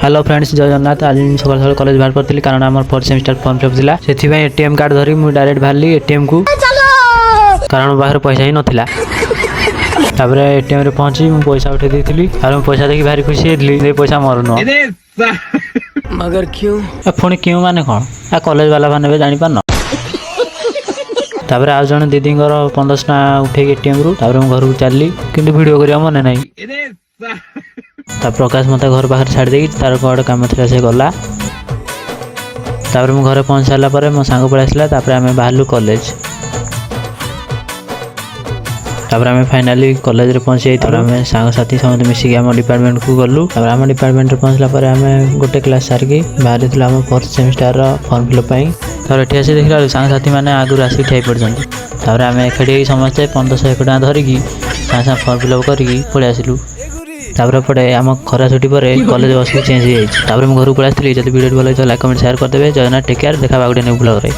Hello friends जय जगन्नाथ। आज सकाल सकाल कॉलेज बाहर पड़ती कारण आम फोर्थ सेमिस्टर फॉर्म फिलअप था से एटीएम कार्ड धरी मुझे डायरेक्ट बाहर एटीएम को कारण बाहर पैसा ही नाला एटीएम रे पहुंची मुझे पैसा उठे देती और पैसा देखिए भारी खुशी होती पैसा मोर नुह मगर क्यों पुणी क्यों माने कौन आ कॉलेज वाला मैंने जानी पार तापर आज जन दीदी 1500 टका उठे एटीएम रु घर को चलली कि वीडियो करिया मन ना प्रकाश मत घर पाखे छाड़ दे तार कौन कम थी से गला मुझे घर पहुँच सारापर मो सांग पलि आसला आम बाहर कॉलेज आम फाइनाली कॉलेज रे पहुँची आम सांग साथी समस्त मिसिक आम डिपार्टमेंट को गलु आम डिपार्टमेंट पहुँचला आम गोटे क्लास सारिकी बाहर आम फोर्थ सेमिस्टर फॉर्म फिलअप ये आसी देखला सांग साथी मैंने आगुरी आसिक ठिया पड़ते आम एकाठी समस्ते 1500 टका धरिकी सागे सागे फॉर्म फिलअप करके पलि आसिलु पटे आम खरा छुट्टी पर कॉलेज बस चेंज हो जाए घर को पलि आसती। जब वीडियो भल लाइक कमेंट शेयर करदे। जय जगन्नाथ टेक केयर। देखा गोटे न्यू ब्लॉग रे।